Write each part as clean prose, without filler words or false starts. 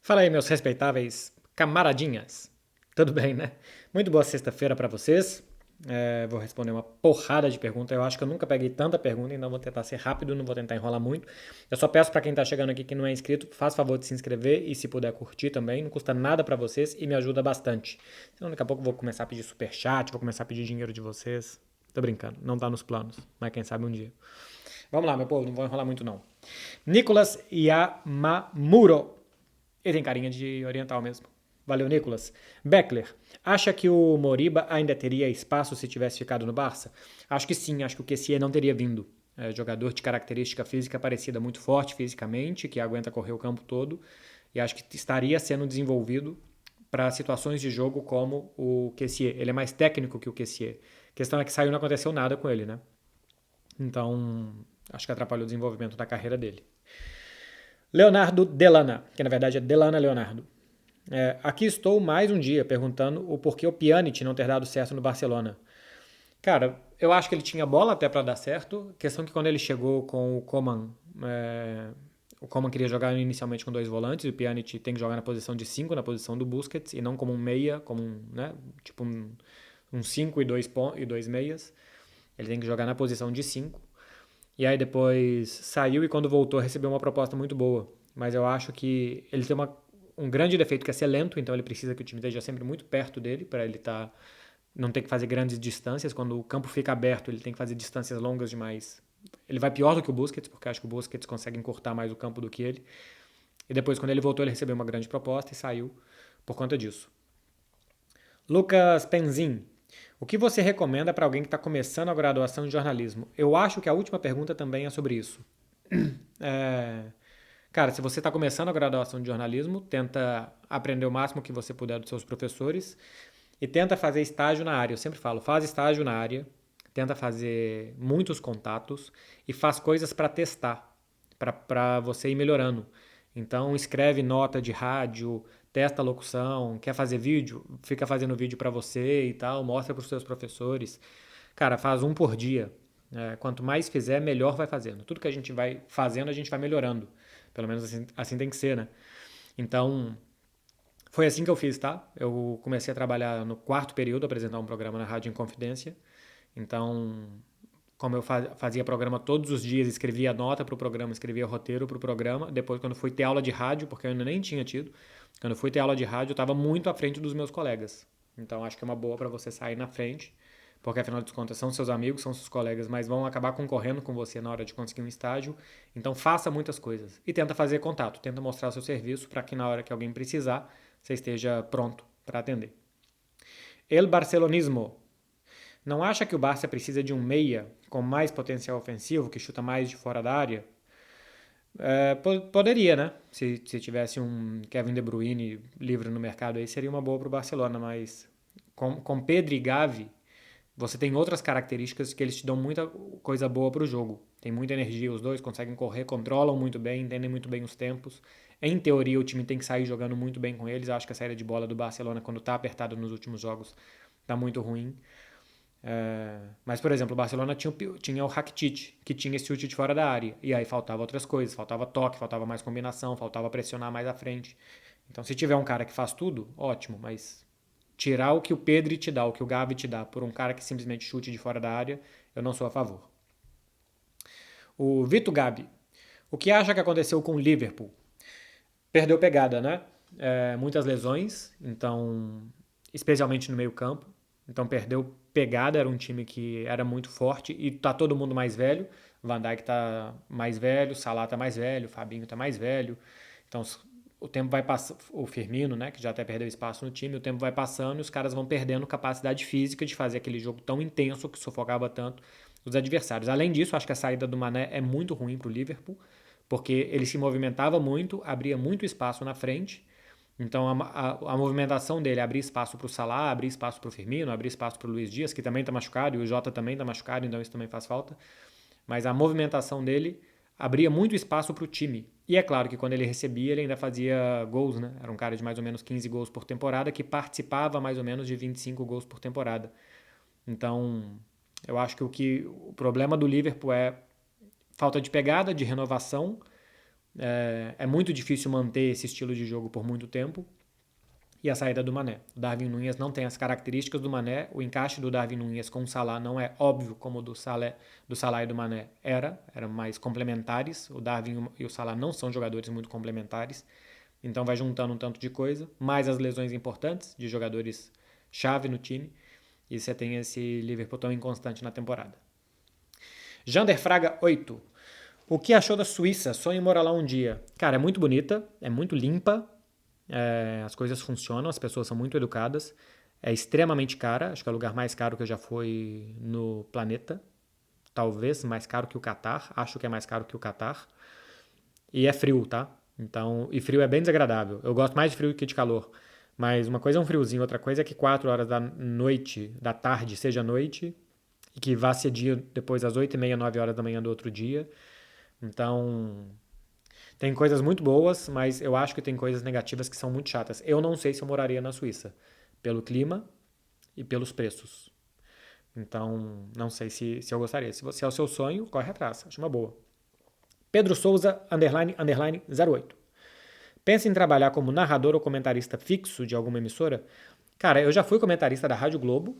Fala aí, meus respeitáveis camaradinhas. Tudo bem, né? Muito boa sexta-feira pra vocês. Vou responder uma porrada de perguntas. Eu acho que eu nunca peguei tanta pergunta, então vou tentar ser rápido, não vou tentar enrolar muito. Eu só peço pra quem tá chegando aqui que não é inscrito, faz favor de se inscrever e se puder curtir também. Não custa nada pra vocês e me ajuda bastante. Então daqui a pouco eu vou começar a pedir superchat, vou começar a pedir dinheiro de vocês. Tô brincando, não tá nos planos, mas quem sabe um dia. Vamos lá, meu povo, não vou enrolar muito não. Nicolas Yamamuro. Ele tem carinha de oriental mesmo. Valeu, Nicolas. Beckler, acha que o Moriba ainda teria espaço se tivesse ficado no Barça? Acho que sim, acho que o Kessié não teria vindo. Jogador de característica física parecida, muito forte fisicamente, que aguenta correr o campo todo, e acho que estaria sendo desenvolvido para situações de jogo como o Kessié. Ele é mais técnico que o Kessié. A questão é que saiu e não aconteceu nada com ele, né? Então, acho que atrapalhou o desenvolvimento da carreira dele. Leonardo Delana, que na verdade é Delana Leonardo. Aqui estou mais um dia perguntando o porquê o Pjanic não ter dado certo no Barcelona. Cara, eu acho que ele tinha bola até para dar certo. A questão é que quando ele chegou com o Coman queria jogar inicialmente com dois volantes, e o Pjanic tem que jogar na posição de 5, na posição do Busquets, e não como um meia, como um 5 e dois meias. Ele tem que jogar na posição de 5. E aí depois saiu e quando voltou recebeu uma proposta muito boa. Mas eu acho que ele tem um grande defeito que é ser lento, então ele precisa que o time esteja sempre muito perto dele para ele não ter que fazer grandes distâncias. Quando o campo fica aberto, ele tem que fazer distâncias longas demais. Ele vai pior do que o Busquets, porque acho que o Busquets consegue encurtar mais o campo do que ele. E depois, quando ele voltou, ele recebeu uma grande proposta e saiu por conta disso. Lucas Penzin, o que você recomenda para alguém que está começando a graduação em jornalismo? Eu acho que a última pergunta também é sobre isso. É, Cara, se você está começando a graduação de jornalismo, tenta aprender o máximo que você puder dos seus professores e tenta fazer estágio na área. Eu sempre falo, faz estágio na área, tenta fazer muitos contatos e faz coisas para testar, para você ir melhorando. Então, escreve nota de rádio, testa a locução, quer fazer vídeo, fica fazendo vídeo para você e tal, mostra para os seus professores. Cara, faz um por dia. Quanto mais fizer, melhor vai fazendo. Tudo que a gente vai fazendo, a gente vai melhorando. Pelo menos assim tem que ser, né? Então, foi assim que eu fiz, tá? Eu comecei a trabalhar no quarto período, apresentar um programa na Rádio Inconfidência. Então, como eu fazia programa todos os dias, escrevia nota para o programa, escrevia roteiro para o programa. Depois, quando fui ter aula de rádio, porque eu ainda nem tinha tido, quando fui ter aula de rádio, eu estava muito à frente dos meus colegas. Então, acho que é uma boa para você sair na frente, porque afinal de contas são seus amigos, são seus colegas, mas vão acabar concorrendo com você na hora de conseguir um estágio. Então, faça muitas coisas e tenta fazer contato, tenta mostrar o seu serviço para que na hora que alguém precisar, você esteja pronto para atender. El Barcelonismo. Não acha que o Barça precisa de um meia com mais potencial ofensivo, que chuta mais de fora da área? Poderia, né? Se tivesse um Kevin De Bruyne livre no mercado aí, seria uma boa para o Barcelona, mas com Pedro e Gavi, você tem outras características que eles te dão muita coisa boa para o jogo. Tem muita energia, os dois conseguem correr, controlam muito bem, entendem muito bem os tempos. Em teoria, o time tem que sair jogando muito bem com eles. Eu acho que a saída de bola do Barcelona, quando está apertado nos últimos jogos, está muito ruim. Mas, por exemplo, o Barcelona tinha o Rakitic, que tinha esse chute de fora da área. E aí faltava outras coisas, faltava toque, faltava mais combinação, faltava pressionar mais à frente. Então, se tiver um cara que faz tudo, ótimo, mas tirar o que o Pedri te dá, o que o Gavi te dá, por um cara que simplesmente chute de fora da área, eu não sou a favor. O Vitor Gabi, o que acha que aconteceu com o Liverpool? Perdeu pegada, né? Muitas lesões, então, especialmente no meio-campo. Então perdeu pegada, era um time que era muito forte e tá todo mundo mais velho. Van Dijk tá mais velho, Salah tá mais velho, Fabinho tá mais velho. Então o tempo vai passando, o Firmino, né, que já até perdeu espaço no time, o tempo vai passando e os caras vão perdendo capacidade física de fazer aquele jogo tão intenso que sufocava tanto os adversários. Além disso, acho que a saída do Mané é muito ruim para o Liverpool, porque ele se movimentava muito, abria muito espaço na frente. Então a movimentação dele abria espaço para o Salah, abria espaço para o Firmino, abria espaço para o Luiz Dias, que também está machucado, e o Jota também está machucado, então isso também faz falta. Mas a movimentação dele abria muito espaço para o time. E é claro que quando ele recebia, ele ainda fazia gols, né? Era um cara de mais ou menos 15 gols por temporada, que participava mais ou menos de 25 gols por temporada. Então, eu acho que o problema do Liverpool é falta de pegada, de renovação. É muito difícil manter esse estilo de jogo por muito tempo. E a saída do Mané. O Darwin Núñez não tem as características do Mané. O encaixe do Darwin Núñez com o Salah não é óbvio como o do Salah e do Mané eram mais complementares. O Darwin e o Salah não são jogadores muito complementares. Então vai juntando um tanto de coisa, mais as lesões importantes de jogadores chave no time, e você tem esse Liverpool tão inconstante na temporada. Jander Fraga 8. O que achou da Suíça? Sonho morar lá um dia. Cara, é muito bonita, é muito limpa, as coisas funcionam, as pessoas são muito educadas, é extremamente cara, acho que é o lugar mais caro que eu já fui no planeta, talvez mais caro que o Catar, acho que é mais caro que o Catar, e é frio, tá? Então, e frio é bem desagradável. Eu gosto mais de frio que de calor. Mas uma coisa é um friozinho, outra coisa é que 4 horas da noite, da tarde, seja noite, e que vá ser dia depois das 8h30, 9 horas da manhã do outro dia. Então, tem coisas muito boas, mas eu acho que tem coisas negativas que são muito chatas. Eu não sei se eu moraria na Suíça, pelo clima e pelos preços. Então, não sei se eu gostaria. Se é o seu sonho, corre atrás, acho uma boa. Pedro Souza, __, 08. Pensa em trabalhar como narrador ou comentarista fixo de alguma emissora? Cara, eu já fui comentarista da Rádio Globo,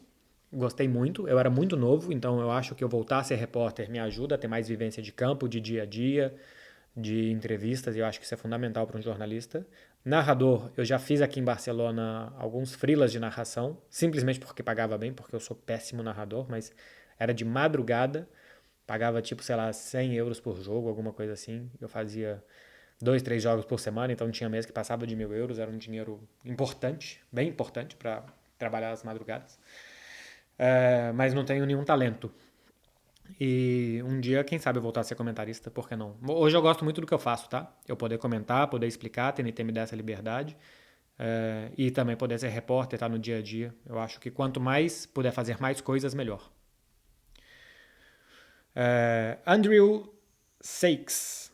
gostei muito, eu era muito novo, então eu acho que eu voltar a ser repórter me ajuda a ter mais vivência de campo, de dia a dia, de entrevistas, e eu acho que isso é fundamental para um jornalista. Narrador, eu já fiz aqui em Barcelona alguns freelas de narração, simplesmente porque pagava bem, porque eu sou péssimo narrador, mas era de madrugada, pagava tipo, sei lá, 100 euros por jogo, alguma coisa assim. Eu fazia 2, 3 jogos por semana, então tinha mês que passava de 1.000 euros, era um dinheiro importante, bem importante para trabalhar as madrugadas. Mas não tenho nenhum talento. E um dia, quem sabe, eu voltar a ser comentarista, por que não? Hoje eu gosto muito do que eu faço, tá? Eu poder comentar, poder explicar, a TNT me dá essa liberdade. E também poder ser repórter, estar no dia a dia. Eu acho que quanto mais puder fazer mais coisas, melhor. Andrew Seixas.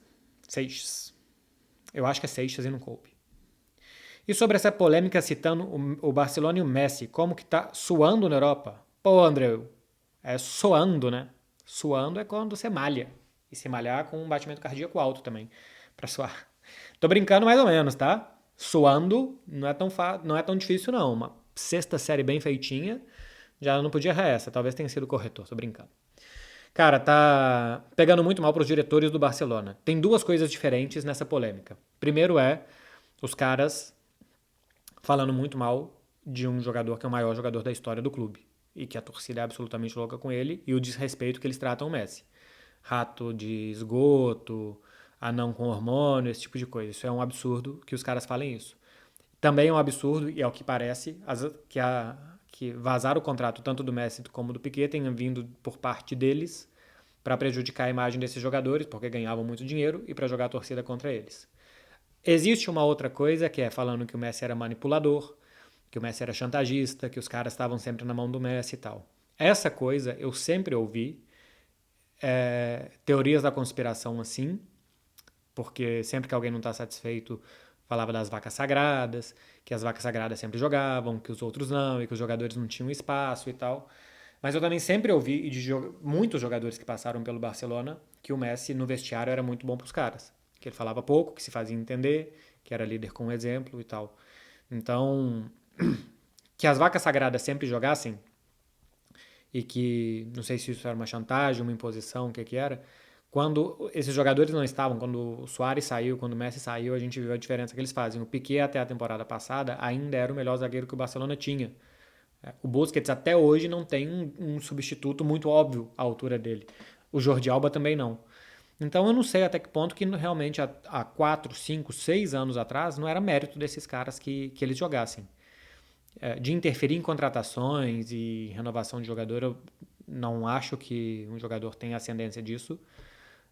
Eu acho que é Seixas e não coube. E sobre essa polêmica citando o Barcelona e o Messi, como que tá suando na Europa? Pô, André, é suando, né? Suando é quando você malha. E se malhar com um batimento cardíaco alto também, pra suar. Tô brincando mais ou menos, tá? Suando não é tão difícil não. Uma sexta série bem feitinha, já não podia errar essa. Talvez tenha sido corretor, tô brincando. Cara, tá pegando muito mal pros diretores do Barcelona. Tem duas coisas diferentes nessa polêmica. Primeiro é os caras falando muito mal de um jogador que é o maior jogador da história do clube e que a torcida é absolutamente louca com ele, e o desrespeito que eles tratam o Messi. Rato de esgoto, anão com hormônio, esse tipo de coisa. Isso é um absurdo que os caras falem isso. Também é um absurdo, e é o que parece, que vazar o contrato tanto do Messi como do Piquet tenha vindo por parte deles para prejudicar a imagem desses jogadores, porque ganhavam muito dinheiro, e para jogar a torcida contra eles. Existe uma outra coisa que é falando que o Messi era manipulador, que o Messi era chantagista, que os caras estavam sempre na mão do Messi e tal. Essa coisa eu sempre ouvi, teorias da conspiração assim, porque sempre que alguém não está satisfeito falava das vacas sagradas, que as vacas sagradas sempre jogavam, que os outros não, e que os jogadores não tinham espaço e tal. Mas eu também sempre ouvi, e de muitos jogadores que passaram pelo Barcelona, que o Messi no vestiário era muito bom para os caras. Que ele falava pouco, que se fazia entender, que era líder com exemplo e tal. Então, que as vacas sagradas sempre jogassem, e que, não sei se isso era uma chantagem, uma imposição, o que que era, quando esses jogadores não estavam, quando o Suárez saiu, quando o Messi saiu, a gente viu a diferença que eles fazem. O Piqué até a temporada passada ainda era o melhor zagueiro que o Barcelona tinha. O Busquets até hoje não tem um substituto muito óbvio à altura dele. O Jordi Alba também não. Então eu não sei até que ponto que realmente há 4, 5, 6 anos atrás não era mérito desses caras que eles jogassem. De interferir em contratações e renovação de jogador, eu não acho que um jogador tenha ascendência disso.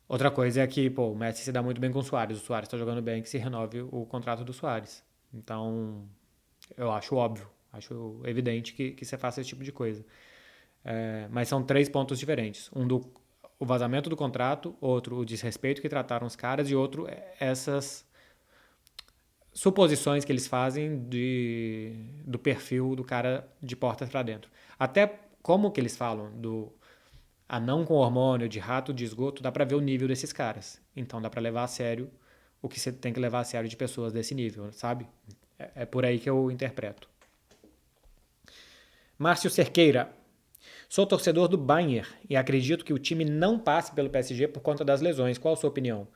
Outra coisa é que, pô, o Messi se dá muito bem com o Suárez. O Suárez está jogando bem, que se renove o contrato do Suárez. Então, eu acho óbvio, acho evidente que você faça esse tipo de coisa. Mas são 3 pontos diferentes. O vazamento do contrato, outro o desrespeito que trataram os caras, e outro essas suposições que eles fazem do perfil do cara de portas para dentro. Até como que eles falam do anão com hormônio, de rato de esgoto, dá para ver o nível desses caras. Então dá para levar a sério o que você tem que levar a sério de pessoas desse nível, sabe? É por aí que eu interpreto. Márcio Cerqueira. Sou torcedor do Bayern e acredito que o time não passe pelo PSG por conta das lesões. Qual a sua opinião?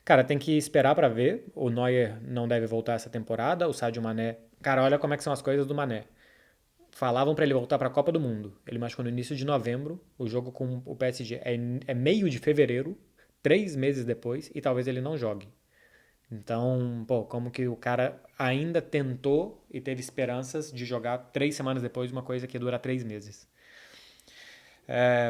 Cara, tem que esperar pra ver. O Neuer não deve voltar essa temporada. O Sadio Mané... Cara, olha como é que são as coisas do Mané. Falavam pra ele voltar pra Copa do Mundo. Ele machucou no início de novembro. O jogo com o PSG é meio de fevereiro, 3 meses depois, e talvez ele não jogue. Então, pô, como que o cara ainda tentou e teve esperanças de jogar 3 semanas depois uma coisa que dura 3 meses.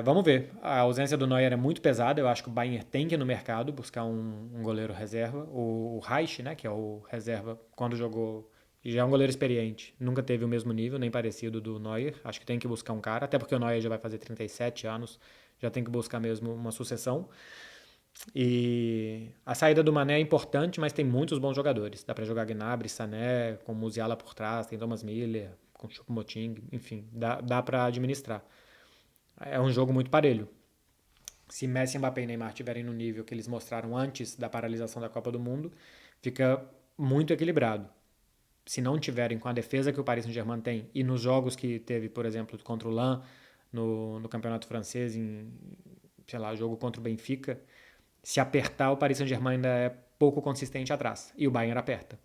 Vamos ver. A ausência do Neuer é muito pesada. Eu acho que o Bayern tem que ir no mercado buscar um goleiro reserva. O Reich, né, que é o reserva, quando jogou, já é um goleiro experiente. Nunca teve o mesmo nível, nem parecido do Neuer. Acho que tem que buscar um cara, até porque o Neuer já vai fazer 37 anos. Já tem que buscar mesmo uma sucessão. E a saída do Mané é importante, mas tem muitos bons jogadores. Dá pra jogar Gnabry, Sané, com Musiala por trás, tem Thomas Müller, com Choupo-Moting, enfim, dá para administrar. É um jogo muito parelho. Se Messi, Mbappé e Neymar estiverem no nível que eles mostraram antes da paralisação da Copa do Mundo, fica muito equilibrado. Se não tiverem com a defesa que o Paris Saint-Germain tem e nos jogos que teve, por exemplo, contra o Lens no Campeonato Francês, em, sei lá, jogo contra o Benfica, se apertar, o Paris Saint-Germain ainda é pouco consistente atrás. E o Bayern aperta.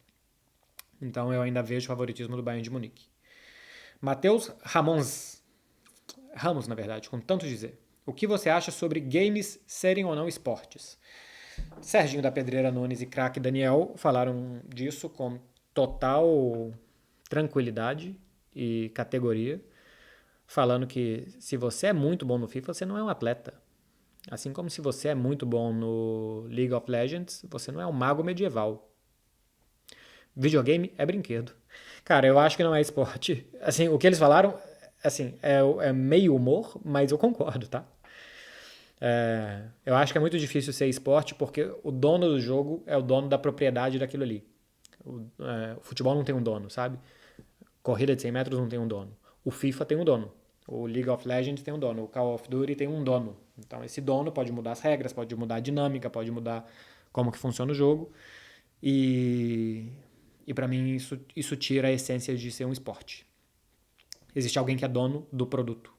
Então eu ainda vejo o favoritismo do Bayern de Munique. Matheus Ramos, na verdade, com tanto dizer. O que você acha sobre games serem ou não esportes? Serginho da Pedreira Nunes e craque Daniel falaram disso com total tranquilidade e categoria, falando que se você é muito bom no FIFA, você não é um atleta. Assim como se você é muito bom no League of Legends, você não é um mago medieval. Videogame é brinquedo. Cara, eu acho que não é esporte. Assim, o que eles falaram, assim, é meio humor, mas eu concordo, tá? Eu acho que é muito difícil ser esporte porque o dono do jogo é o dono da propriedade daquilo ali. O futebol não tem um dono, sabe? Corrida de 100 metros não tem um dono. O FIFA tem um dono. O League of Legends tem um dono. O Call of Duty tem um dono. Então esse dono pode mudar as regras, pode mudar a dinâmica, pode mudar como que funciona o jogo. E para mim isso tira a essência de ser um esporte. Existe alguém que é dono do produto.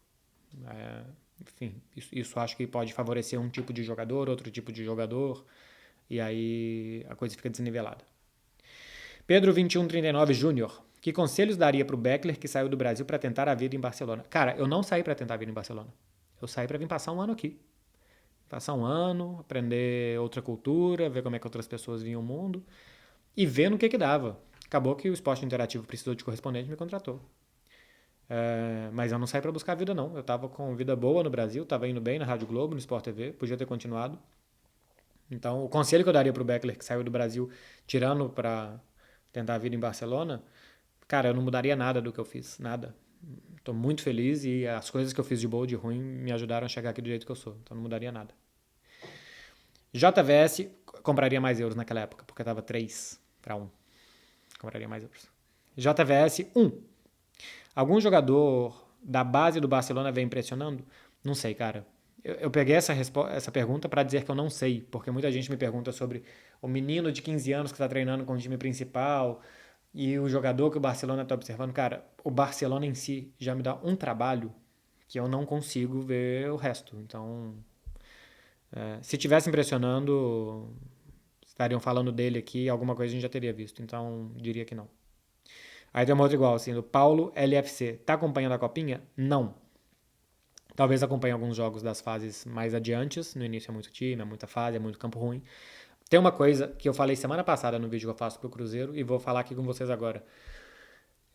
Enfim, isso acho que pode favorecer um tipo de jogador, outro tipo de jogador, e aí a coisa fica desnivelada. Pedro 2139 Júnior. Que conselhos daria pro Beckler que saiu do Brasil para tentar a vida em Barcelona? Cara, eu não saí para tentar a vida em Barcelona. Eu saí para vir passar um ano aqui. Passar um ano, aprender outra cultura, ver como é que outras pessoas viam o mundo e ver no que dava. Acabou que o esporte interativo precisou de correspondente e me contratou. Mas eu não saí para buscar a vida, não. Eu tava com vida boa no Brasil, tava indo bem na Rádio Globo, no Sport TV, podia ter continuado. Então, o conselho que eu daria pro Beckler que saiu do Brasil, tirando para tentar a vida em Barcelona, cara, eu não mudaria nada do que eu fiz, nada. Tô muito feliz e as coisas que eu fiz de boa ou de ruim me ajudaram a chegar aqui do jeito que eu sou. Então não mudaria nada. JVS compraria mais euros naquela época, porque tava 3-1. Compraria mais euros. JVS 1. Algum jogador da base do Barcelona vem impressionando? Não sei, cara. Eu peguei essa pergunta para dizer que eu não sei, porque muita gente me pergunta sobre o menino de 15 anos que está treinando com o time principal e o jogador que o Barcelona está observando. Cara, o Barcelona em si já me dá um trabalho que eu não consigo ver o resto. Então, se tivesse impressionando, estariam falando dele aqui, alguma coisa a gente já teria visto. Então, diria que não. Aí tem uma outra igual, assim, do Paulo LFC. Tá acompanhando a copinha? Não. Talvez acompanhe alguns jogos das fases mais adiantes. No início é muito time, é muita fase, é muito campo ruim. Tem uma coisa que eu falei semana passada no vídeo que eu faço pro Cruzeiro e vou falar aqui com vocês agora.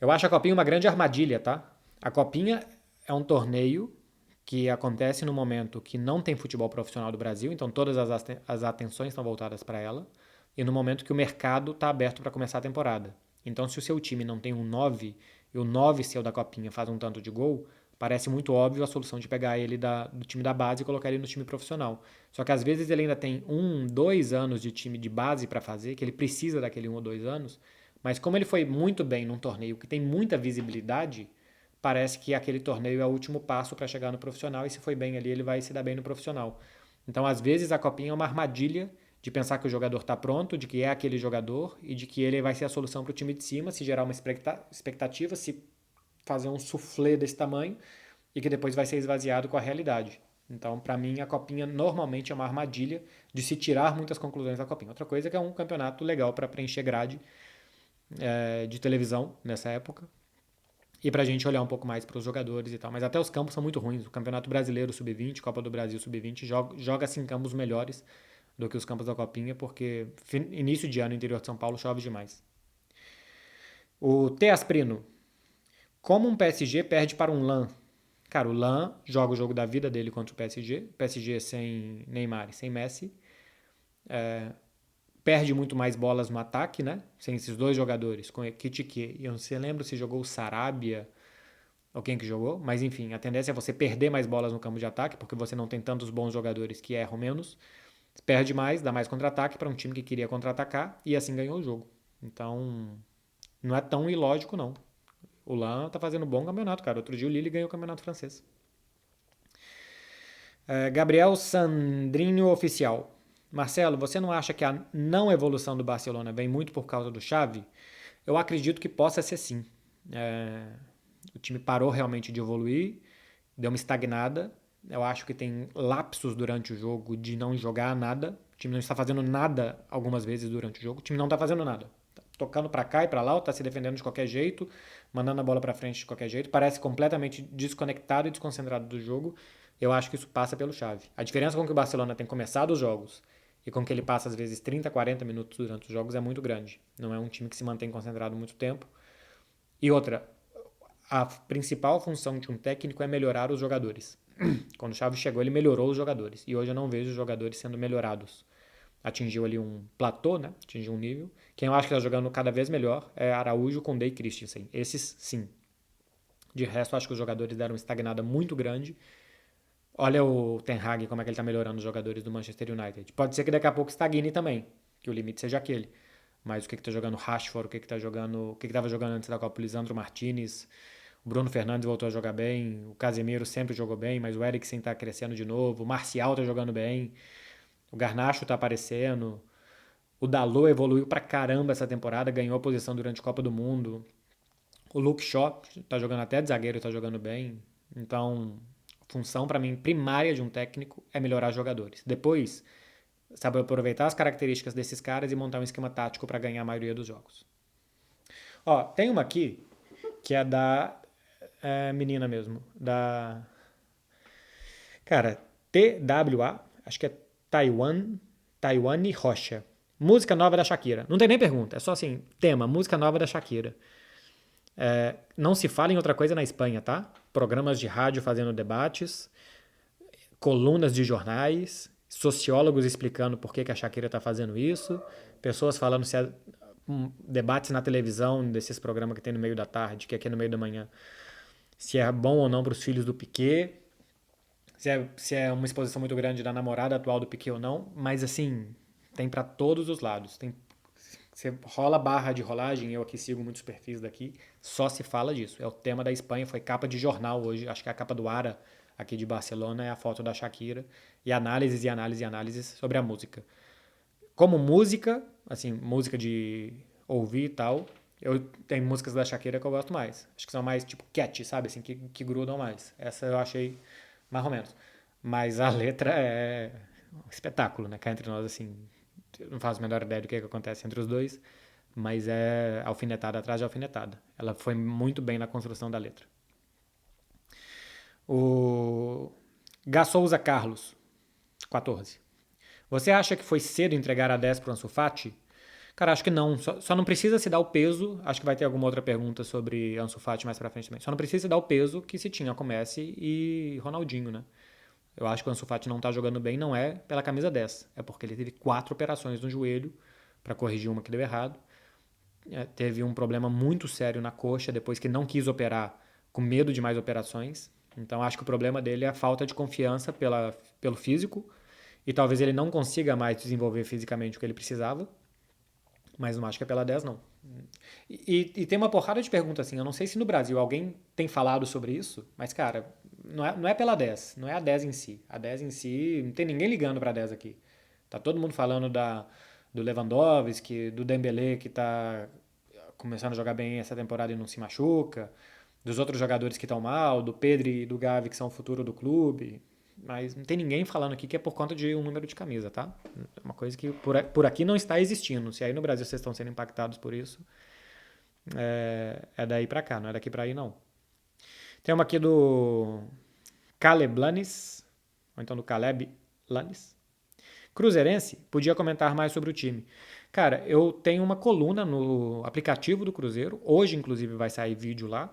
Eu acho a Copinha uma grande armadilha, tá? A Copinha é um torneio que acontece no momento que não tem futebol profissional do Brasil, então todas as atenções estão voltadas para ela, e no momento que o mercado está aberto para começar a temporada. Então, se o seu time não tem um 9 e o 9 seu da Copinha faz um tanto de gol, parece muito óbvio a solução de pegar ele do time da base e colocar ele no time profissional. Só que às vezes ele ainda tem 1, 2 anos de time de base para fazer, que ele precisa daquele 1 ou 2 anos, mas como ele foi muito bem num torneio que tem muita visibilidade, parece que aquele torneio é o último passo para chegar no profissional e se foi bem ali, ele vai se dar bem no profissional. Então, às vezes, a Copinha é uma armadilha de pensar que o jogador está pronto, de que é aquele jogador e de que ele vai ser a solução para o time de cima, se gerar uma expectativa, se fazer um soufflé desse tamanho e que depois vai ser esvaziado com a realidade. Então, para mim, a Copinha normalmente é uma armadilha de se tirar muitas conclusões da Copinha. Outra coisa é que é um campeonato legal para preencher grade de televisão nessa época e para a gente olhar um pouco mais para os jogadores e tal. Mas até os campos são muito ruins. O Campeonato Brasileiro Sub-20, Copa do Brasil Sub-20, joga-se em campos melhores do que os campos da Copinha, porque início de ano no interior de São Paulo chove demais. O T. Asprino. Como um PSG perde para um LAN? Cara, o LAN joga o jogo da vida dele contra o PSG. PSG sem Neymar e sem Messi. Perde muito mais bolas no ataque, né? Sem esses dois jogadores, com Ekitike. Eu não sei, lembro se jogou o Sarabia ou quem que jogou, mas enfim, a tendência é você perder mais bolas no campo de ataque, porque você não tem tantos bons jogadores que erram menos. Perde mais, dá mais contra-ataque para um time que queria contra-atacar e assim ganhou o jogo. Então, não é tão ilógico, não. O Lan tá fazendo um bom campeonato, cara. Outro dia o Lille ganhou o campeonato francês. Gabriel Sandrinho Oficial. Marcelo, você não acha que a não evolução do Barcelona vem muito por causa do Xavi? Eu acredito que possa ser sim. O time parou realmente de evoluir, deu uma estagnada. Eu acho que tem lapsos durante o jogo de não jogar nada. O time não está fazendo nada algumas vezes durante o jogo. O time não está fazendo nada. Tá tocando para cá e para lá, ou tá se defendendo de qualquer jeito, mandando a bola para frente de qualquer jeito. Parece completamente desconectado e desconcentrado do jogo. Eu acho que isso passa pelo Xavi. A diferença com que o Barcelona tem começado os jogos e com que ele passa às vezes 30, 40 minutos durante os jogos é muito grande. Não é um time que se mantém concentrado muito tempo. E outra, a principal função de um técnico é melhorar os jogadores. Quando o Xavi chegou, ele melhorou os jogadores. E hoje eu não vejo os jogadores sendo melhorados. Atingiu ali um platô, né? Atingiu um nível. Quem eu acho que está jogando cada vez melhor é Araújo, Koundé e Christensen. Esses, sim. De resto, acho que os jogadores deram uma estagnada muito grande. Olha o Ten Hag, como é que ele está melhorando os jogadores do Manchester United. Pode ser que daqui a pouco estagne também, que o limite seja aquele. Mas o que está jogando Rashford, o que está jogando, o que estava jogando antes da Copa, o Lisandro Martinez, o Bruno Fernandes voltou a jogar bem, o Casemiro sempre jogou bem, mas o Eriksen está crescendo de novo, o Martial está jogando bem, o Garnacho está aparecendo, o Dalot evoluiu pra caramba essa temporada, ganhou a posição durante a Copa do Mundo, o Luke Shaw está jogando até de zagueiro, está jogando bem, então a função para mim primária de um técnico é melhorar jogadores. Depois, sabe aproveitar as características desses caras e montar um esquema tático para ganhar a maioria dos jogos. Ó, tem uma aqui que é da menina mesmo, da cara, TWA, acho que é Taiwane Rocha. Música nova da Shakira. Não tem nem pergunta, é só assim, tema, música nova da Shakira. Não se fala em outra coisa na Espanha, tá? Programas de rádio fazendo debates, colunas de jornais, sociólogos explicando por que a Shakira está fazendo isso, pessoas falando se é debates na televisão desses programas que tem no meio da tarde, que aqui é no meio da manhã, se é bom ou não para os filhos do Piquet, se é uma exposição muito grande da namorada atual do Piquet ou não, mas assim, tem para todos os lados. Você rola barra de rolagem, eu aqui sigo muitos perfis daqui, só se fala disso. É o tema da Espanha, foi capa de jornal hoje, acho que a capa do Ara aqui de Barcelona é a foto da Shakira, e análises e análises e análises sobre a música. Como música, assim, música de ouvir e tal, eu tenho músicas da Shakira que eu gosto mais. Acho que são mais tipo catchy, sabe? Assim, que grudam mais. Essa eu achei mais ou menos. Mas a letra é um espetáculo, né? Cá entre nós, assim, eu não faço a menor ideia do que acontece entre os dois, mas é alfinetada atrás de alfinetada. Ela foi muito bem na construção da letra. O Gassouza Carlos, 14. Você acha que foi cedo entregar a 10 para o Ansu Fati? Cara, acho que não. Só não precisa se dar o peso. Acho que vai ter alguma outra pergunta sobre Ansu Fati mais pra frente também. Só não precisa se dar o peso que se tinha com Messi e Ronaldinho, né? Eu acho que o Ansu Fati não tá jogando bem, não é pela camisa 10. É porque ele teve 4 operações no joelho para corrigir uma que deu errado. Teve um problema muito sério na coxa depois que não quis operar com medo de mais operações. Então acho que o problema dele é a falta de confiança pelo físico e talvez ele não consiga mais desenvolver fisicamente o que ele precisava. Mas não acho que é pela 10, não. E tem uma porrada de perguntas assim. Eu não sei se no Brasil alguém tem falado sobre isso, mas, cara, não é pela 10. Não é a 10 em si. A 10 em si, não tem ninguém ligando pra 10 aqui. Tá todo mundo falando do Lewandowski, do Dembélé, que tá começando a jogar bem essa temporada e não se machuca, dos outros jogadores que estão mal, do Pedro e do Gavi, que são o futuro do clube. Mas não tem ninguém falando aqui que é por conta de um número de camisa, tá? É uma coisa que por aqui não está existindo. Se aí no Brasil vocês estão sendo impactados por isso, é daí pra cá, não é daqui pra aí não. Tem uma aqui do Caleb Lanes, ou então do Caleb Lanes. Cruzeirense, podia comentar mais sobre o time. Cara, eu tenho uma coluna no aplicativo do Cruzeiro. Hoje, inclusive, vai sair vídeo lá.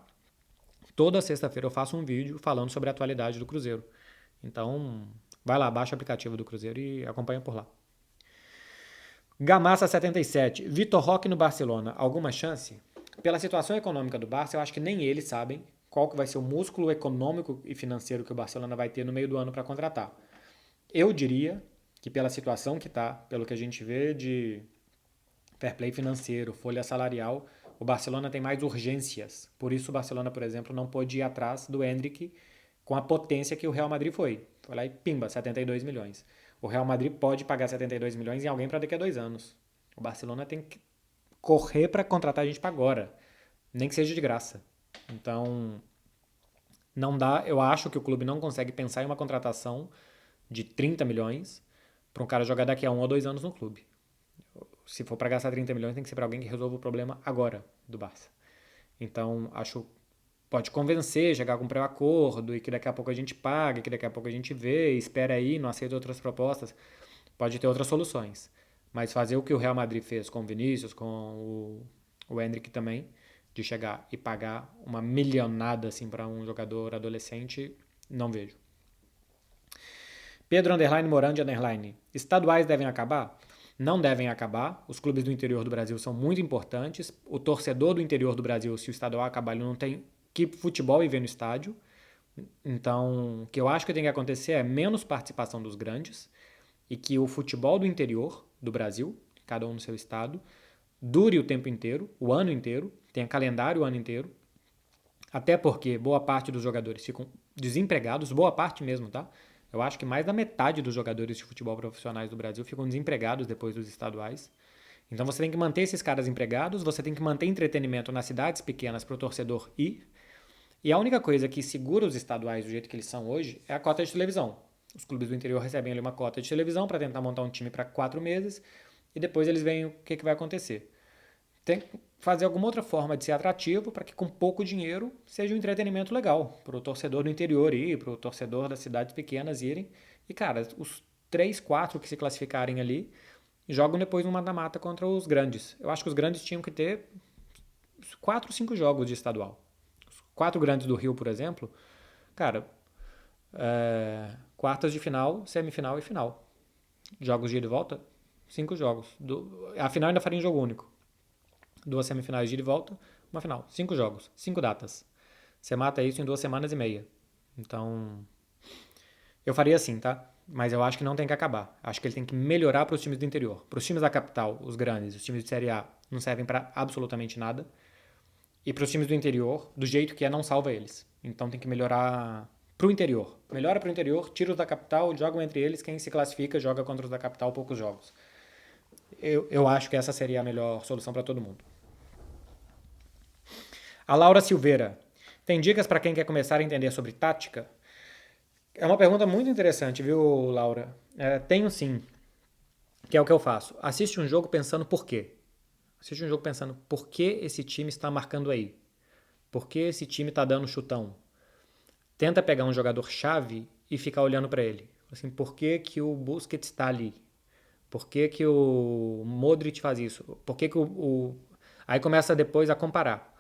Toda sexta-feira eu faço um vídeo falando sobre a atualidade do Cruzeiro. Então, vai lá, baixa o aplicativo do Cruzeiro e acompanha por lá. Gamassa 77. Vitor Roque no Barcelona. Alguma chance? Pela situação econômica do Barça, eu acho que nem eles sabem qual que vai ser o músculo econômico e financeiro que o Barcelona vai ter no meio do ano para contratar. Eu diria que pela situação que está, pelo que a gente vê de fair play financeiro, folha salarial, o Barcelona tem mais urgências. Por isso o Barcelona, por exemplo, não pôde ir atrás do Endrick com a potência que o Real Madrid foi. Foi lá e pimba, 72 milhões. O Real Madrid pode pagar 72 milhões em alguém para daqui a 2 anos. O Barcelona tem que correr para contratar a gente para agora, nem que seja de graça. Então, não dá, eu acho que o clube não consegue pensar em uma contratação de 30 milhões para um cara jogar daqui a 1 ou 2 anos no clube. Se for para gastar 30 milhões, tem que ser para alguém que resolva o problema agora do Barça. Então, acho pode convencer, chegar com um pré-acordo e que daqui a pouco a gente paga, que daqui a pouco a gente vê, espera aí, não aceita outras propostas. Pode ter outras soluções. Mas fazer o que o Real Madrid fez com o Vinícius, com o Endrick também, de chegar e pagar uma milionada assim para um jogador adolescente, não vejo. Pedro Underline Morandi Underline. Estaduais devem acabar? Não devem acabar. Os clubes do interior do Brasil são muito importantes. O torcedor do interior do Brasil, se o estadual acabar, ele não tem que futebol e ver no estádio. Então, o que eu acho que tem que acontecer é menos participação dos grandes e que o futebol do interior do Brasil, cada um no seu estado, dure o tempo inteiro, o ano inteiro, tenha calendário o ano inteiro, até porque boa parte dos jogadores ficam desempregados, boa parte mesmo, tá? Eu acho que mais da metade dos jogadores de futebol profissionais do Brasil ficam desempregados depois dos estaduais. Então você tem que manter esses caras empregados, você tem que manter entretenimento nas cidades pequenas para o torcedor ir. E a única coisa que segura os estaduais do jeito que eles são hoje é a cota de televisão. Os clubes do interior recebem ali uma cota de televisão para tentar montar um time para 4 meses e depois eles veem o que vai acontecer. Tem que fazer alguma outra forma de ser atrativo para que com pouco dinheiro seja um entretenimento legal para o torcedor do interior ir, para o torcedor das cidades pequenas irem. E, cara, os 3, 4 que se classificarem ali jogam depois um mata-mata contra os grandes. Eu acho que os grandes tinham que ter 4, 5 jogos de estadual. Os 4 grandes do Rio, por exemplo, cara, quartas de final, semifinal e final. Jogos de ida e volta, 5 jogos. A final ainda faria em jogo único. 2 semifinais de ida e volta, uma final. 5 jogos, 5 datas. Você mata isso em 2 semanas e meia. Então, eu faria assim, tá? Mas eu acho que não tem que acabar. Acho que ele tem que melhorar para os times do interior. Para os times da capital, os grandes, os times de Série A, não servem para absolutamente nada. E para os times do interior, do jeito que é, não salva eles. Então tem que melhorar pro interior. Melhora pro interior, tira os da capital, jogam entre eles. Quem se classifica joga contra os da capital poucos jogos. Eu acho que essa seria a melhor solução para todo mundo. A Laura Silveira. Tem dicas para quem quer começar a entender sobre tática? É uma pergunta muito interessante, viu, Laura? Tenho sim, que é o que eu faço. Assiste um jogo pensando por quê. Assiste um jogo pensando por que esse time está marcando aí. Por que esse time está dando chutão? Tenta pegar um jogador-chave e ficar olhando para ele. Assim, por que, que o Busquets está ali? Por que, que o Modric faz isso? Por que, que Aí começa depois a comparar.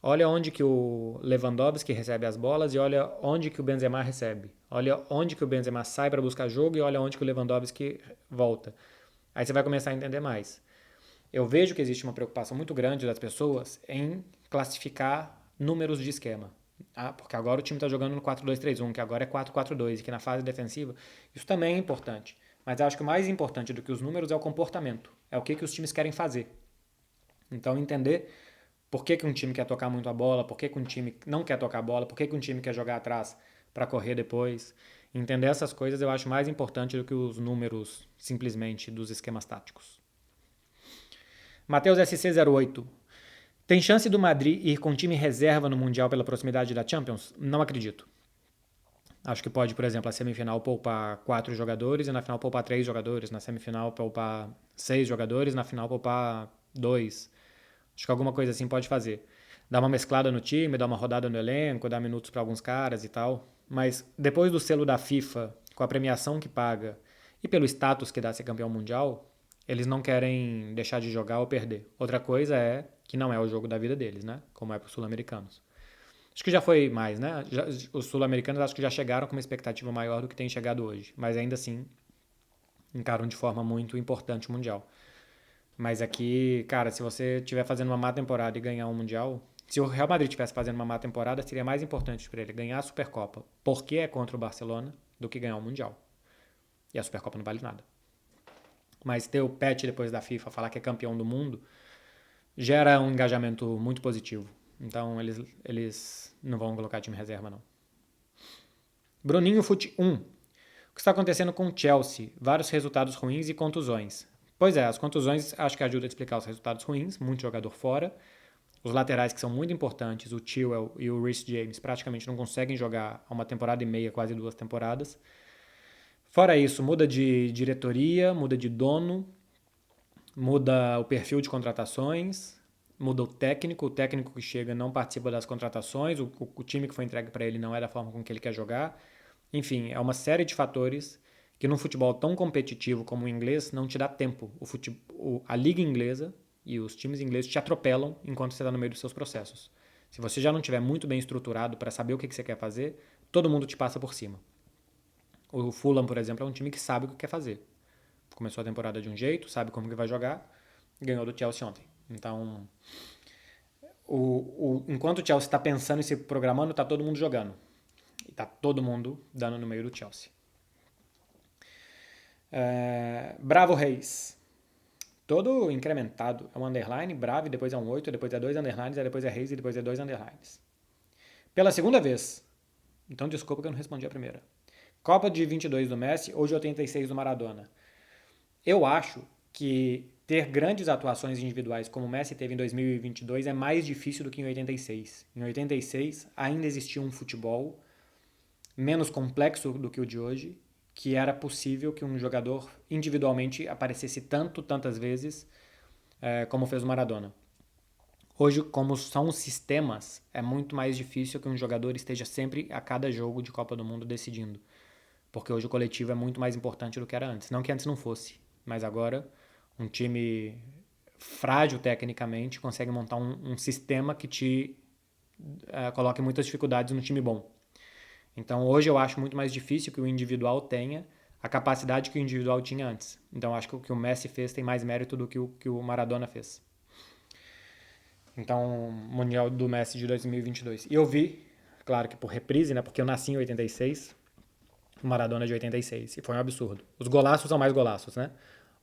Olha onde que o Lewandowski recebe as bolas e olha onde que o Benzema recebe. Olha onde que o Benzema sai para buscar jogo e olha onde que o Lewandowski volta. Aí você vai começar a entender mais. Eu vejo que existe uma preocupação muito grande das pessoas em classificar números de esquema. Porque agora o time está jogando no 4-2-3-1, que agora é 4-4-2 e que na fase defensiva isso também é importante. Mas eu acho que o mais importante do que os números é o comportamento. É o que, que os times querem fazer. Então entender por que, que um time quer tocar muito a bola, por que, que um time não quer tocar a bola, por que, que um time quer jogar atrás para correr depois. Entender essas coisas eu acho mais importante do que os números simplesmente dos esquemas táticos. Matheus SC08. Tem chance do Madrid ir com time reserva no Mundial pela proximidade da Champions? Não acredito. Acho que pode, por exemplo, a semifinal poupar 4 jogadores e na final poupar 3 jogadores. Na semifinal poupar 6 jogadores, na final poupar 2. Acho que alguma coisa assim pode fazer. Dar uma mesclada no time, dar uma rodada no elenco, dar minutos para alguns caras e tal. Mas depois do selo da FIFA, com a premiação que paga e pelo status que dá ser campeão mundial, eles não querem deixar de jogar ou perder. Outra coisa é que não é o jogo da vida deles, né? Como é para os sul-americanos. Acho que já foi mais, né? Os sul-americanos acho que já chegaram com uma expectativa maior do que tem chegado hoje. Mas ainda assim, encaram de forma muito importante o Mundial. Mas aqui, cara, se você estiver fazendo uma má temporada e ganhar um Mundial... Se o Real Madrid estivesse fazendo uma má temporada, seria mais importante para ele ganhar a Supercopa, porque é contra o Barcelona, do que ganhar o Mundial. E a Supercopa não vale nada. Mas ter o Pet depois da FIFA falar que é campeão do mundo gera um engajamento muito positivo. Então eles não vão colocar time reserva, não. Bruninho Fute 1. O que está acontecendo com o Chelsea? Vários resultados ruins e contusões. Pois é, as contusões acho que ajudam a explicar os resultados ruins. Muito jogador fora. Os laterais que são muito importantes, o Chilwell e o Reece James, praticamente não conseguem jogar há uma temporada e meia, quase 2 temporadas. Fora isso, muda de diretoria, muda de dono, muda o perfil de contratações, muda o técnico que chega não participa das contratações, o time que foi entregue para ele não é da forma com que ele quer jogar. Enfim, é uma série de fatores que num futebol tão competitivo como o inglês não te dá tempo. A liga inglesa e os times ingleses te atropelam enquanto você está no meio dos seus processos. Se você já não estiver muito bem estruturado para saber o que você quer fazer, todo mundo te passa por cima. O Fulham, por exemplo, é um time que sabe o que quer fazer. Começou a temporada de um jeito, sabe como que vai jogar, ganhou do Chelsea ontem. Então, enquanto o Chelsea está pensando e se programando, está todo mundo jogando. E está todo mundo dando no meio do Chelsea. Bravo Reis. Todo incrementado. É um underline, Bravo, depois é um 8, depois é 2 underlines, depois é Reis e depois é 2 underlines. Pela segunda vez. Então desculpa que eu não respondi a primeira. Copa de 22 do Messi ou de 86 do Maradona? Eu acho que ter grandes atuações individuais como o Messi teve em 2022 é mais difícil do que em 86. Em 86 ainda existia um futebol menos complexo do que o de hoje, que era possível que um jogador individualmente aparecesse tantas vezes como fez o Maradona. Hoje, como são os sistemas, é muito mais difícil que um jogador esteja sempre a cada jogo de Copa do Mundo decidindo. Porque hoje o coletivo é muito mais importante do que era antes. Não que antes não fosse, mas agora um time frágil tecnicamente consegue montar um sistema que te coloque muitas dificuldades no time bom. Então hoje eu acho muito mais difícil que o individual tenha a capacidade que o individual tinha antes. Então acho que o que o Messi fez tem mais mérito do que o Maradona fez. Então, Mundial do Messi de 2022. E eu vi, claro que por reprise, né? Porque eu nasci em 86, o Maradona de 86. E foi um absurdo. Os golaços são mais golaços, né?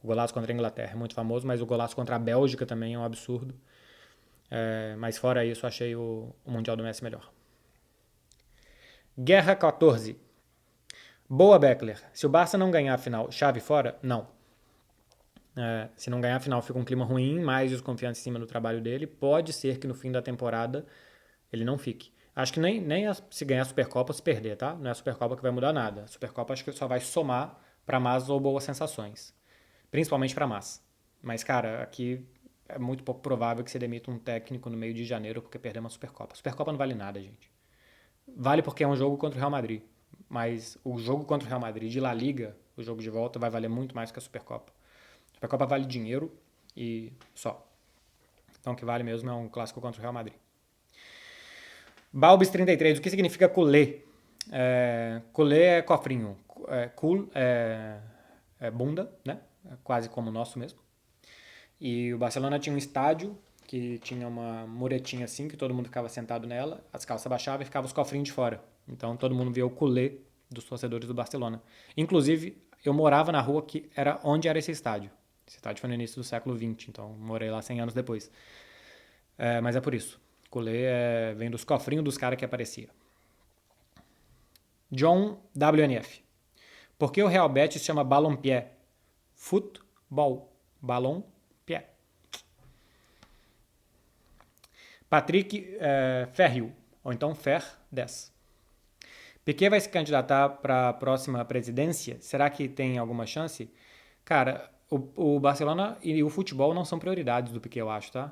O golaço contra a Inglaterra é muito famoso, mas o golaço contra a Bélgica também é um absurdo. Mas fora isso, achei o Mundial do Messi melhor. Guerra 14. Boa, Beckler. Se o Barça não ganhar a final, chave fora? Não. Se não ganhar a final, fica um clima ruim, mais desconfiança em cima do trabalho dele. Pode ser que no fim da temporada ele não fique. Acho que nem se ganhar a Supercopa ou se perder, tá? Não é a Supercopa que vai mudar nada. A Supercopa acho que só vai somar para más ou boas sensações. Principalmente para más. Mas, cara, aqui é muito pouco provável que você demita um técnico no meio de janeiro porque perdeu uma Supercopa. A Supercopa não vale nada, gente. Vale porque é um jogo contra o Real Madrid. Mas o jogo contra o Real Madrid de La Liga, o jogo de volta, vai valer muito mais que a Supercopa. A Supercopa vale dinheiro e só. Então o que vale mesmo é um clássico contra o Real Madrid. Balbis 33, o que significa culé? Culé é cofrinho. Cool é bunda, né? É quase como o nosso mesmo. E o Barcelona tinha um estádio que tinha uma muretinha assim, que todo mundo ficava sentado nela, as calças baixavam e ficavam os cofrinhos de fora. Então todo mundo via o culé dos torcedores do Barcelona. Inclusive, eu morava na rua que era onde era esse estádio. Esse estádio foi no início do século XX, então morei lá 100 anos depois. Mas é por isso. Culé vem dos cofrinhos dos caras que aparecia. John WNF. Por que o Real Betis chama Ballon-Pied? Futebol. Ballon-Pied. Patrick Ferril, ou então Fer 10. Piquet vai se candidatar para a próxima presidência? Será que tem alguma chance? Cara, o Barcelona e o futebol não são prioridades do Piquet, eu acho, tá?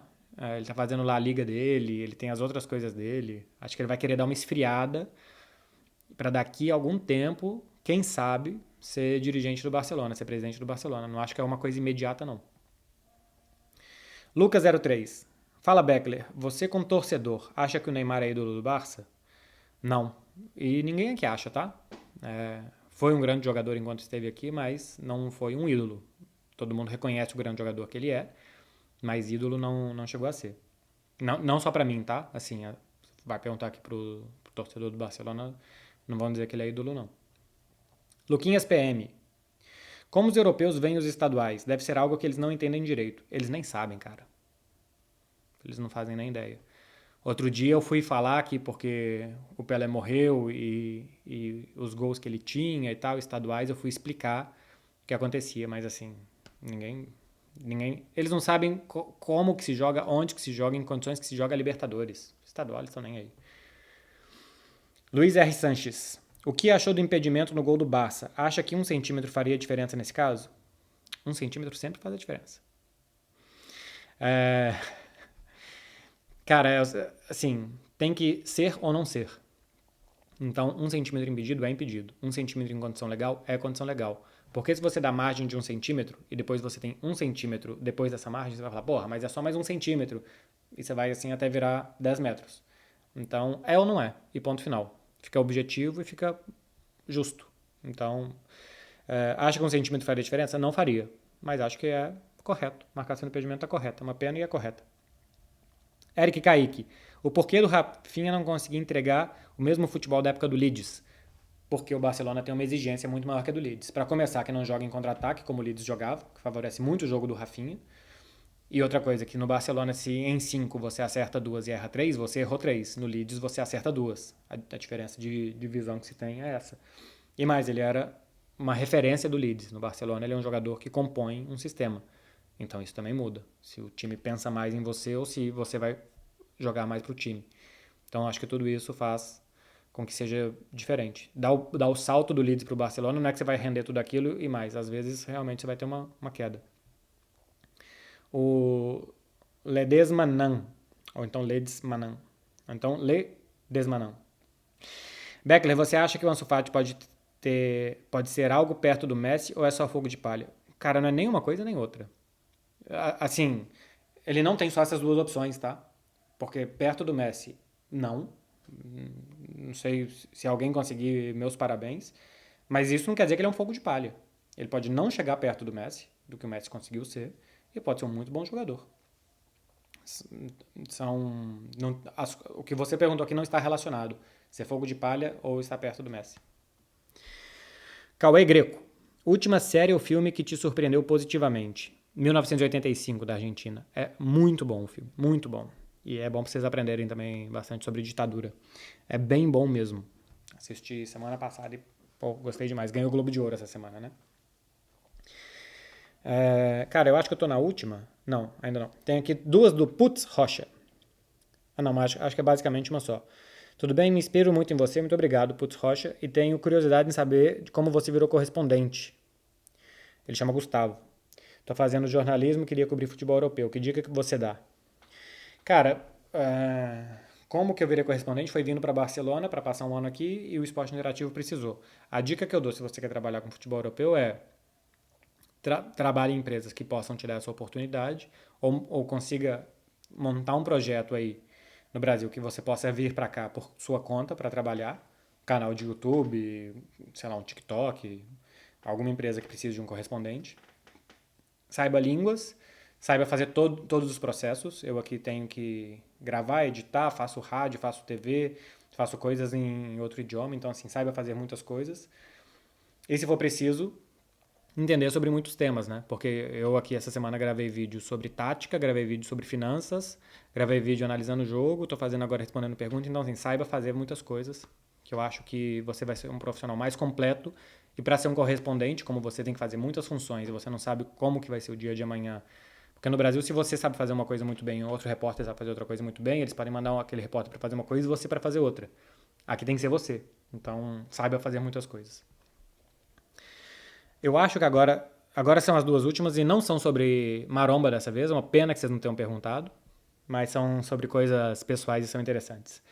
Ele tá fazendo lá a liga dele, ele tem as outras coisas dele. Acho que ele vai querer dar uma esfriada para daqui a algum tempo, quem sabe, ser dirigente do Barcelona, ser presidente do Barcelona. Não acho que é uma coisa imediata, não. Lucas03. Fala, Beckler. Você, como torcedor, acha que o Neymar é ídolo do Barça? Não. E ninguém aqui acha, tá? Foi um grande jogador enquanto esteve aqui, mas não foi um ídolo. Todo mundo reconhece o grande jogador que ele é, mas ídolo não chegou a ser. Não só pra mim, tá? Assim, vai perguntar aqui pro torcedor do Barcelona, não vão dizer que ele é ídolo, não. Luquinhas PM. Como os europeus veem os estaduais? Deve ser algo que eles não entendem direito. Eles nem sabem, cara. Eles não fazem nem ideia. Outro dia eu fui falar que porque o Pelé morreu e os gols que ele tinha e tal, estaduais, eu fui explicar o que acontecia, mas assim, ninguém eles não sabem como que se joga, onde que se joga, em condições que se joga a Libertadores. Estadual, eles estão nem aí. Luiz R. Sanches. O que achou do impedimento no gol do Barça? Acha que 1 centímetro faria diferença nesse caso? 1 centímetro sempre faz a diferença. Cara, assim, tem que ser ou não ser. Então, 1 centímetro impedido é impedido. 1 centímetro em condição legal é condição legal. Porque se você dá margem de 1 centímetro e depois você tem 1 centímetro depois dessa margem, você vai falar, porra, mas é só mais 1 centímetro. E você vai assim até virar 10 metros. Então, é ou não é. E ponto final. Fica objetivo e fica justo. Então, acha que 1 centímetro faria diferença? Não faria. Mas acho que é correto. Marcação de impedimento é correta. É uma pena e é correta. Eric Kaique. O porquê do Rafinha não conseguir entregar o mesmo futebol da época do Leeds? Porque o Barcelona tem uma exigência muito maior que a do Leeds. Para começar, que não joga em contra-ataque, como o Leeds jogava, que favorece muito o jogo do Rafinha. E outra coisa, que no Barcelona, se em 5 você acerta 2 e erra 3, você errou 3. No Leeds você acerta 2. A diferença de visão que se tem é essa. E mais, ele era uma referência do Leeds. No Barcelona ele é um jogador que compõe um sistema. Então isso também muda. Se o time pensa mais em você ou se você vai jogar mais pro time. Então acho que tudo isso faz com que seja diferente. Dar o salto do Leeds pro Barcelona não é que você vai render tudo aquilo e mais. Às vezes realmente você vai ter uma queda. O Ledesmanan, ou então Ledesmanan, ou então Ledesmanan. Beckler, você acha que o Ansu Fati pode ser algo perto do Messi ou é só fogo de palha? Cara, não é nem uma coisa nem outra. Assim, ele não tem só essas duas opções, tá? Porque perto do Messi, não. Não sei se alguém conseguir, meus parabéns. Mas isso não quer dizer que ele é um fogo de palha. Ele pode não chegar perto do Messi, do que o Messi conseguiu ser, e pode ser um muito bom jogador. O que você perguntou aqui não está relacionado. Se é fogo de palha ou está perto do Messi. Cauê Greco. Última série ou filme que te surpreendeu positivamente? 1985, da Argentina. É muito bom o filme, muito bom. E é bom pra vocês aprenderem também bastante sobre ditadura. É bem bom mesmo. Assisti semana passada e gostei demais. Ganhei o Globo de Ouro essa semana, né? Cara, eu acho que eu tô na última. Não, ainda não. Tem aqui duas do Putz Rocha. Não, mas acho que é basicamente uma só. Tudo bem? Me inspiro muito em você. Muito obrigado, Putz Rocha. E tenho curiosidade em saber de como você virou correspondente. Ele chama Gustavo. Tô fazendo jornalismo e queria cobrir futebol europeu. Que dica que você dá? Cara, como que eu virei correspondente? Foi vindo para Barcelona para passar um ano aqui e o esporte interativo precisou. A dica que eu dou se você quer trabalhar com futebol europeu é trabalhe em empresas que possam te dar essa oportunidade ou consiga montar um projeto aí no Brasil que você possa vir para cá por sua conta para trabalhar, canal de YouTube, sei lá, um TikTok, alguma empresa que precise de um correspondente. Saiba línguas, saiba fazer todos os processos. Eu aqui tenho que gravar, editar, faço rádio, faço TV, faço coisas em outro idioma, então assim, saiba fazer muitas coisas. E se for preciso, entender sobre muitos temas, né? Porque eu aqui essa semana gravei vídeo sobre tática, gravei vídeo sobre finanças, gravei vídeo analisando o jogo, tô fazendo agora respondendo perguntas, então assim, saiba fazer muitas coisas, que eu acho que você vai ser um profissional mais completo. E para ser um correspondente, como você tem que fazer muitas funções e você não sabe como que vai ser o dia de amanhã. Porque no Brasil, se você sabe fazer uma coisa muito bem, outro repórter sabe fazer outra coisa muito bem, eles podem mandar aquele repórter para fazer uma coisa e você para fazer outra. Aqui tem que ser você. Então, saiba fazer muitas coisas. Eu acho que agora são as duas últimas e não são sobre maromba dessa vez. É uma pena que vocês não tenham perguntado, mas são sobre coisas pessoais e são interessantes.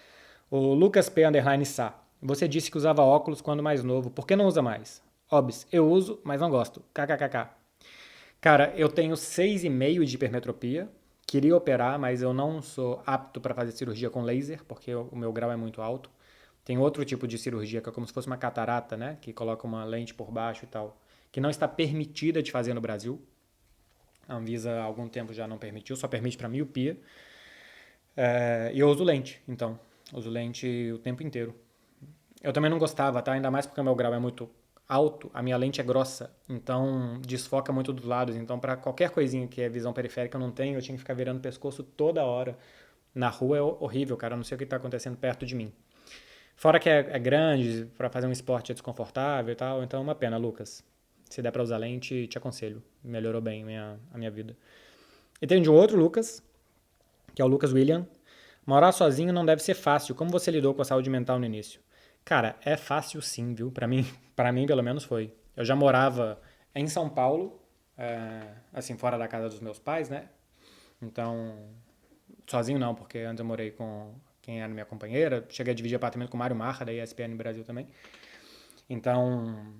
O Lucas P. Sá. Você disse que usava óculos quando mais novo. Por que não usa mais? Obs, eu uso, mas não gosto. KKKK. Cara, eu tenho 6,5 de hipermetropia. Queria operar, mas eu não sou apto para fazer cirurgia com laser, porque o meu grau é muito alto. Tem outro tipo de cirurgia, que é como se fosse uma catarata, né? Que coloca uma lente por baixo e tal. Que não está permitida de fazer no Brasil. A Anvisa há algum tempo já não permitiu, só permite para miopia. E eu uso lente, então. Uso lente o tempo inteiro. Eu também não gostava, tá? Ainda mais porque o meu grau é muito alto, a minha lente é grossa, então desfoca muito dos lados. Então, para qualquer coisinha que é visão periférica eu não tenho, eu tinha que ficar virando o pescoço toda hora. Na rua é horrível, cara. Eu não sei o que está acontecendo perto de mim. Fora que é grande, para fazer um esporte é desconfortável e tal. Então é uma pena, Lucas. Se der para usar lente, te aconselho. Melhorou bem a minha vida. E tem de um outro Lucas, que é o Lucas William. Morar sozinho não deve ser fácil. Como você lidou com a saúde mental no início? Cara, é fácil sim, viu? Para mim pelo menos foi. Eu já morava em São Paulo, assim, fora da casa dos meus pais, né? Então, sozinho não, porque antes eu morei com quem era minha companheira. Cheguei a dividir apartamento com o Mário Marra, da ESPN Brasil também. Então,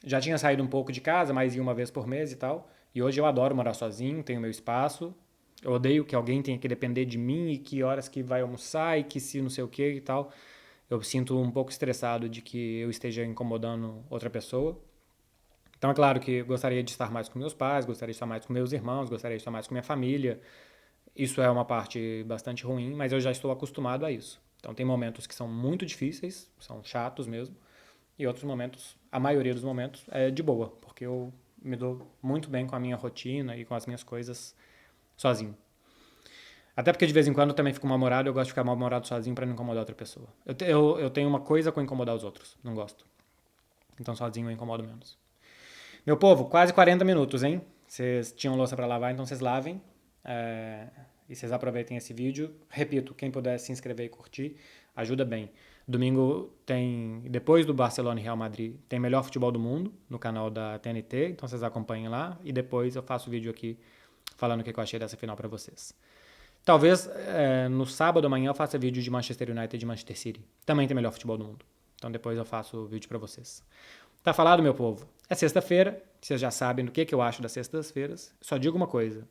já tinha saído um pouco de casa, mas ia uma vez por mês e tal. E hoje eu adoro morar sozinho, tenho meu espaço. Eu odeio que alguém tenha que depender de mim e que horas que vai almoçar e que se não sei o que e tal. Eu sinto um pouco estressado de que eu esteja incomodando outra pessoa. Então é claro que eu gostaria de estar mais com meus pais, gostaria de estar mais com meus irmãos, gostaria de estar mais com minha família. Isso é uma parte bastante ruim, mas eu já estou acostumado a isso. Então tem momentos que são muito difíceis, são chatos mesmo, e outros momentos, a maioria dos momentos, é de boa, porque eu me dou muito bem com a minha rotina e com as minhas coisas sozinho. Até porque de vez em quando eu também fico mal-humorado, eu gosto de ficar mal-humorado sozinho pra não incomodar outra pessoa. Eu tenho uma coisa com incomodar os outros, não gosto. Então sozinho eu incomodo menos. Meu povo, quase 40 minutos, hein? Vocês tinham louça pra lavar, então vocês lavem. E vocês aproveitem esse vídeo. Repito, quem puder se inscrever e curtir, ajuda bem. Domingo tem, depois do Barcelona e Real Madrid, tem Melhor Futebol do Mundo no canal da TNT, então vocês acompanhem lá. E depois eu faço o vídeo aqui falando o que eu achei dessa final pra vocês. Talvez no sábado amanhã eu faça vídeo de Manchester United e de Manchester City. Também tem Melhor Futebol do Mundo. Então depois eu faço o vídeo pra vocês. Tá falado, meu povo? É sexta-feira, vocês já sabem do que eu acho das sextas-feiras. Só digo uma coisa,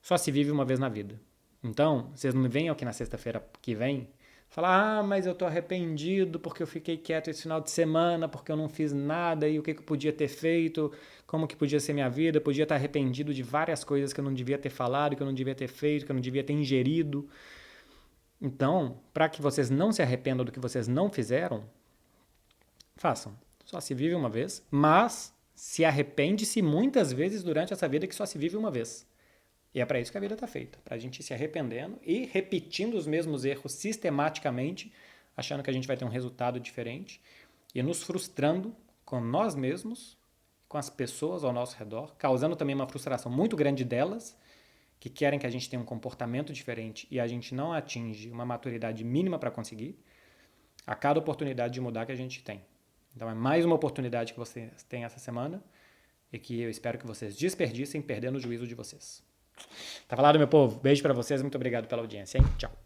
só se vive uma vez na vida. Então, vocês não me venham aqui na sexta-feira que vem falar, mas eu tô arrependido porque eu fiquei quieto esse final de semana, porque eu não fiz nada e o que eu podia ter feito, como que podia ser minha vida, eu podia estar arrependido de várias coisas que eu não devia ter falado, que eu não devia ter feito, que eu não devia ter ingerido. Então, para que vocês não se arrependam do que vocês não fizeram, façam. Só se vive uma vez, mas se arrepende-se muitas vezes durante essa vida que só se vive uma vez. E é para isso que a vida está feita, para a gente ir se arrependendo e repetindo os mesmos erros sistematicamente, achando que a gente vai ter um resultado diferente e nos frustrando com nós mesmos, com as pessoas ao nosso redor, causando também uma frustração muito grande delas, que querem que a gente tenha um comportamento diferente e a gente não atinge uma maturidade mínima para conseguir, a cada oportunidade de mudar que a gente tem. Então é mais uma oportunidade que vocês têm essa semana e que eu espero que vocês desperdicem perdendo o juízo de vocês. Tá falado, meu povo? Beijo pra vocês, muito obrigado pela audiência, hein? Tchau.